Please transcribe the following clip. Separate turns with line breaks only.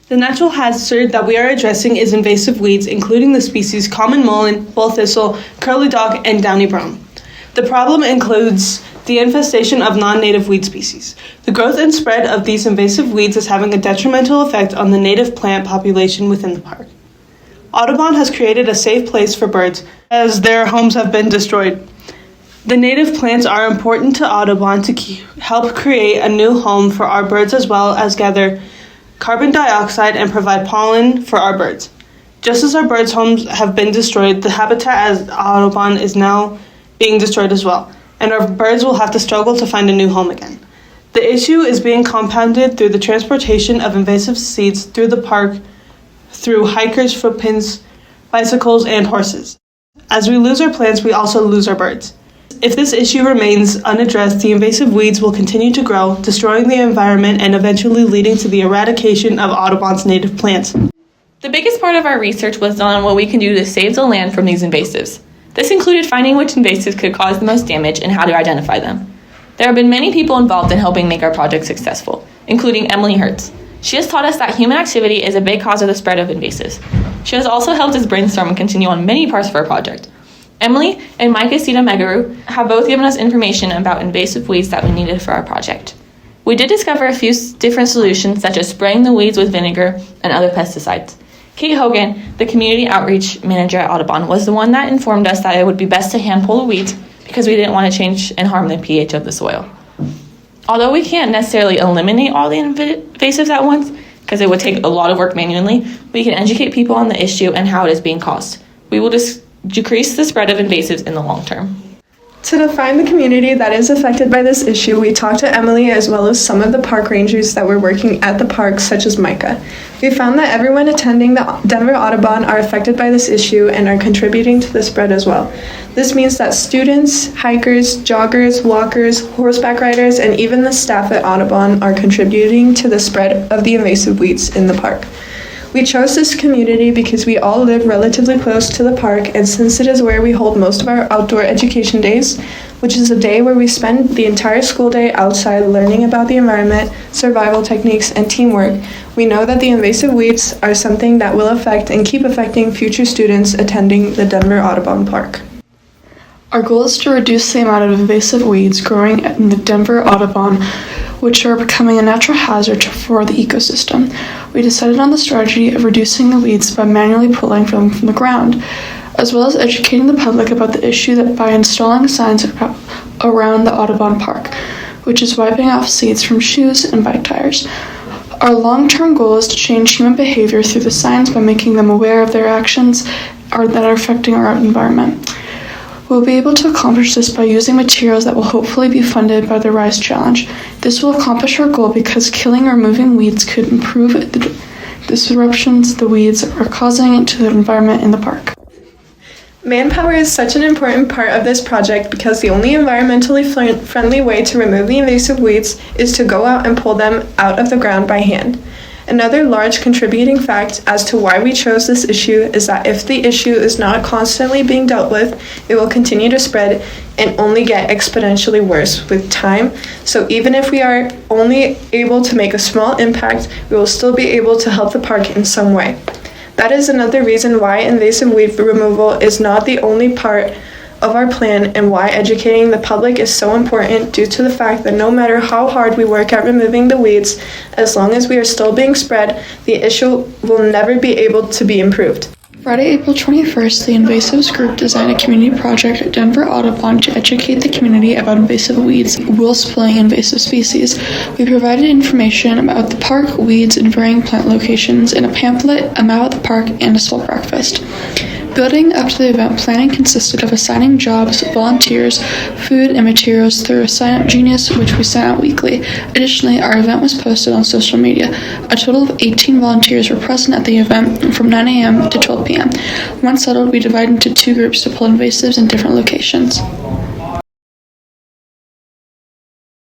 The natural hazard that we are addressing is invasive weeds, including the species common mullein, bull thistle, curly dock, and downy brome. The problem includes the infestation of non-native weed species. The growth and spread of these invasive weeds is having a detrimental effect on the native plant population within the park. Audubon has created a safe place for birds, as their homes have been destroyed. The native plants are important to Audubon to help create a new home for our birds, as well as gather carbon dioxide and provide pollen for our birds. Just as our birds' homes have been destroyed, the habitat as Audubon is now being destroyed as well, and our birds will have to struggle to find a new home again. The issue is being compounded through the transportation of invasive seeds through the park through hikers' footprints, bicycles, and horses. As we lose our plants, we also lose our birds. If this issue remains unaddressed, the invasive weeds will continue to grow, destroying the environment and eventually leading to the eradication of Audubon's native plants.
The biggest part of our research was done on what we can do to save the land from these invasives. This included finding which invasives could cause the most damage and how to identify them. There have been many people involved in helping make our project successful, including Emily Hertz. She has taught us that human activity is a big cause of the spread of invasives. She has also helped us brainstorm and continue on many parts of our project. Emily and Micah Sita Megaru have both given us information about invasive weeds that we needed for our project. We did discover a few different solutions, such as spraying the weeds with vinegar and other pesticides. Kate Hogan, the community outreach manager at Audubon, was the one that informed us that it would be best to hand pull the weeds because we didn't want to change and harm the pH of the soil. Although we can't necessarily eliminate all the invasives at once, because it would take a lot of work manually, we can educate people on the issue and how it is being caused. We will decrease the spread of invasives in the long term.
To define the community that is affected by this issue, we talked to Emily as well as some of the park rangers that were working at the park, such as Micah. We found that everyone attending the Denver Audubon are affected by this issue and are contributing to the spread as well. This means that students, hikers, joggers, walkers, horseback riders, and even the staff at Audubon are contributing to the spread of the invasive weeds in the park. We chose this community because we all live relatively close to the park, and since it is where we hold most of our outdoor education days, which is a day where we spend the entire school day outside learning about the environment, survival techniques, and teamwork, we know that the invasive weeds are something that will affect and keep affecting future students attending the Denver Audubon Park.
Our goal is to reduce the amount of invasive weeds growing in the Denver Audubon, which are becoming a natural hazard for the ecosystem. We decided on the strategy of reducing the weeds by manually pulling them from the ground, as well as educating the public about the issue that by installing signs around the Audubon Park, which is wiping off seeds from shoes and bike tires. Our long-term goal is to change human behavior through the signs by making them aware of their actions that are affecting our environment. We'll be able to accomplish this by using materials that will hopefully be funded by the RISE Challenge. This will accomplish our goal because killing or removing weeds could improve the disruptions the weeds are causing to the environment in the park.
Manpower is such an important part of this project because the only environmentally friendly way to remove the invasive weeds is to go out and pull them out of the ground by hand. Another large contributing fact as to why we chose this issue is that if the issue is not constantly being dealt with, it will continue to spread and only get exponentially worse with time. So even if we are only able to make a small impact, we will still be able to help the park in some way. That is another reason why invasive weed removal is not the only part of our plan and why educating the public is so important, due to the fact that no matter how hard we work at removing the weeds, as long as we are still being spread, the issue will never be able to be improved.
Friday, April 21st, the Invasives group designed a community project at Denver Audubon to educate the community about invasive weeds while splaying invasive species. We provided information about the park, weeds, and varying plant locations in a pamphlet, a map of the park, and a small breakfast. Building up to the event, planning consisted of assigning jobs, volunteers, food, and materials through a sign-up genius, which we sent out weekly. Additionally, our event was posted on social media. A total of 18 volunteers were present at the event from 9 a.m. to 12 p.m. Once settled, we divided into two groups to pull invasives in different locations.